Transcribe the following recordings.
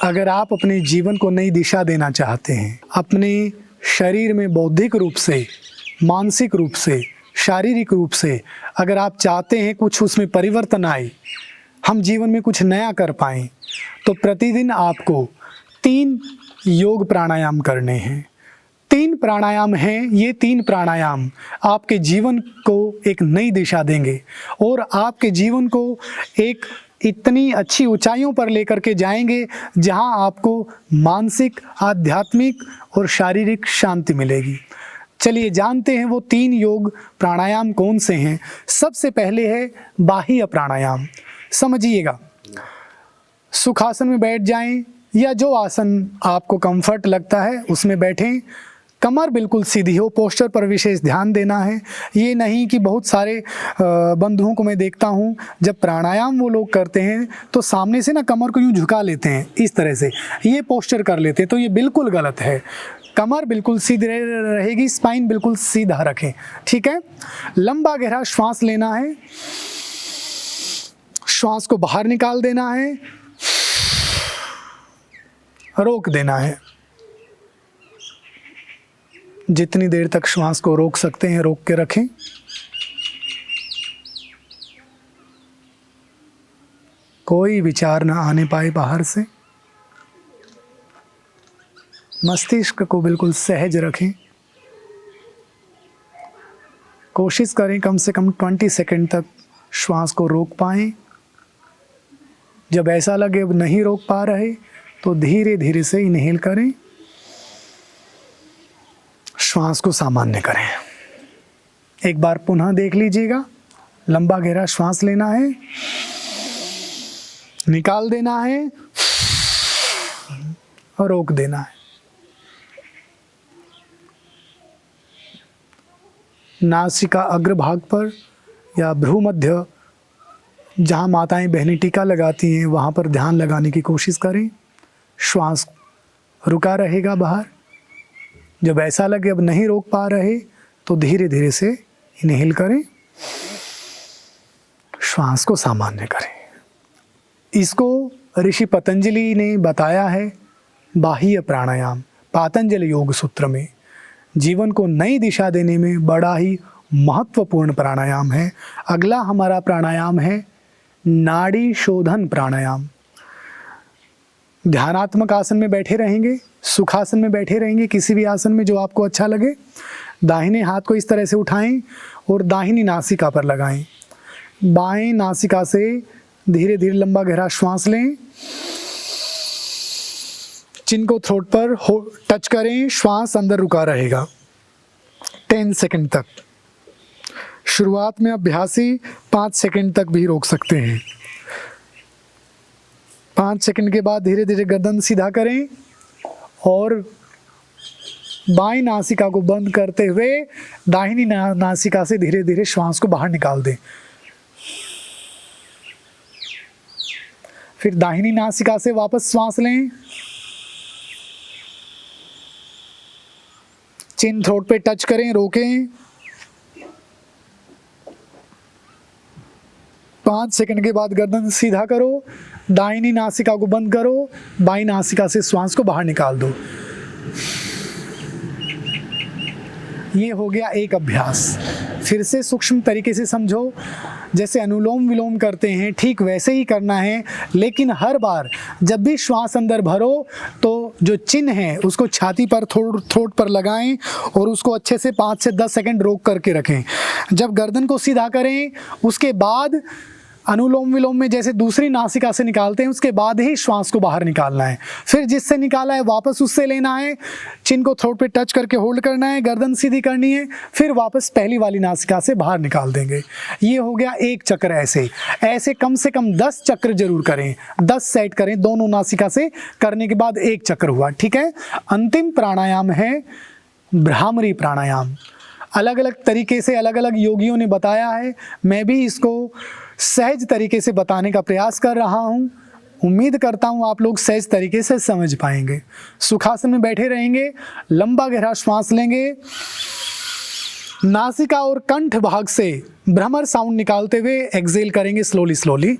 अगर आप अपने जीवन को नई दिशा देना चाहते हैं, अपने शरीर में बौद्धिक रूप से, मानसिक रूप से, शारीरिक रूप से अगर आप चाहते हैं कुछ उसमें परिवर्तन आए, हम जीवन में कुछ नया कर पाएँ, तो प्रतिदिन आपको 3 योग प्राणायाम करने हैं। 3 प्राणायाम हैं। ये 3 प्राणायाम आपके जीवन को एक नई दिशा देंगे और आपके जीवन को एक इतनी अच्छी ऊंचाइयों पर लेकर के जाएंगे जहां आपको मानसिक, आध्यात्मिक और शारीरिक शांति मिलेगी। चलिए जानते हैं वो 3 योग प्राणायाम कौन से हैं। सबसे पहले है बाह्य प्राणायाम। समझिएगा, सुखासन में बैठ जाएं या जो आसन आपको कंफर्ट लगता है उसमें बैठें। कमर बिल्कुल सीधी हो, पोस्चर पर विशेष ध्यान देना है। ये नहीं कि बहुत सारे बंधुओं को मैं देखता हूँ जब प्राणायाम वो लोग करते हैं तो सामने से ना कमर को यूँ झुका लेते हैं, इस तरह से ये पोस्चर कर लेते हैं, तो ये बिल्कुल गलत है। कमर बिल्कुल सीधी रहेगी, स्पाइन बिल्कुल सीधा रखें, ठीक है। लंबा गहरा श्वास लेना है, श्वास को बाहर निकाल देना है, रोक देना है। जितनी देर तक श्वास को रोक सकते हैं रोक के रखें। कोई विचार ना आने पाए बाहर से। मस्तिष्क को बिल्कुल सहज रखें। कोशिश करें कम से कम 20 सेकंड तक श्वास को रोक पाएं। जब ऐसा लगे अब नहीं रोक पा रहे तो धीरे धीरे से इनहेल करें, श्वास को सामान्य करें। एक बार पुनः देख लीजिएगा। लंबा गहरा श्वास लेना है, निकाल देना है और रोक देना है। नासिका अग्रभाग पर या भ्रू मध्य, जहाँ माताएं बहनें टीका लगाती हैं, वहाँ पर ध्यान लगाने की कोशिश करें। श्वास रुका रहेगा बाहर। जब ऐसा लगे अब नहीं रोक पा रहे तो धीरे धीरे से इनहेल करें, श्वास को सामान्य करें। इसको ऋषि पतंजलि ने बताया है बाह्य प्राणायाम, पातंजलि योग सूत्र में। जीवन को नई दिशा देने में बड़ा ही महत्वपूर्ण प्राणायाम है। अगला हमारा प्राणायाम है नाड़ी शोधन प्राणायाम। ध्यानात्मक आसन में बैठे रहेंगे, सुखासन में बैठे रहेंगे, किसी भी आसन में जो आपको अच्छा लगे। दाहिने हाथ को इस तरह से उठाएं और दाहिनी नासिका पर लगाएं। बाएं नासिका से धीरे धीरे लंबा गहरा श्वास लें। चिन को थ्रोट पर टच करें, श्वास अंदर रुका रहेगा 10 सेकंड तक। शुरुआत में अभ्यासी 5 सेकंड तक भी रोक सकते हैं। 5 सेकंड के बाद धीरे धीरे गर्दन सीधा करें और बाईं नासिका को बंद करते हुए दाहिनी नासिका से धीरे धीरे श्वास को बाहर निकाल दें। फिर दाहिनी नासिका से वापस श्वास लें। चिन थ्रोट पे टच करें, रोकें। 5 सेकंड के बाद गर्दन सीधा करो, दाहिनी नासिका को बंद करो, बाईं नासिका से श्वास को बाहर निकाल दो। ये हो गया एक अभ्यास। फिर से सूक्ष्म तरीके से समझो, जैसे अनुलोम विलोम करते हैं ठीक वैसे ही करना है, लेकिन हर बार जब भी श्वास अंदर भरो तो जो चिन्ह है उसको छाती पर थ्रोट पर लगाएं और उसको अच्छे से 5 से 10 सेकंड रोक करके रखें। जब गर्दन को सीधा करें उसके बाद अनुलोम विलोम में जैसे दूसरी नासिका से निकालते हैं उसके बाद ही श्वास को बाहर निकालना है। फिर जिससे निकाला है वापस उससे लेना है, चिन को थ्रोट पे टच करके होल्ड करना है, गर्दन सीधी करनी है, फिर वापस पहली वाली नासिका से बाहर निकाल देंगे। ये हो गया एक चक्र। ऐसे कम से कम 10 चक्र जरूर करें, 10 सेट करें दोनों नासिका से करने के बाद एक चक्र हुआ, ठीक है। अंतिम प्राणायाम है भ्रामरी प्राणायाम। अलग अलग तरीके से अलग अलग योगियों ने बताया है, मैं भी इसको सहज तरीके से बताने का प्रयास कर रहा हूँ। उम्मीद करता हूँ आप लोग सहज तरीके से समझ पाएंगे। सुखासन में बैठे रहेंगे, लंबा गहरा श्वास लेंगे, नासिका और कंठ भाग से भ्रमर साउंड निकालते हुए एक्सेल करेंगे स्लोली स्लोली।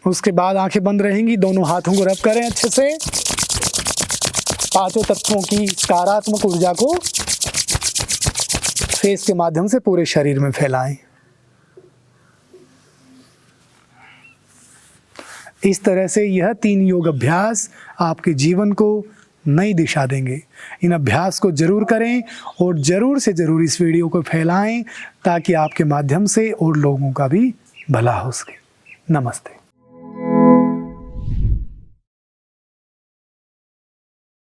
उसके बाद आंखें बंद रहेंगी, दोनों हाथों को रब करें अच्छे से। पांचों तत्वों की सकारात्मक ऊर्जा को फेस के माध्यम से पूरे शरीर में फैलाएं। इस तरह से यह 3 योग अभ्यास आपके जीवन को नई दिशा देंगे। इन अभ्यास को जरूर करें और ज़रूर से ज़रूर इस वीडियो को फैलाएं ताकि आपके माध्यम से और लोगों का भी भला हो सके। नमस्ते।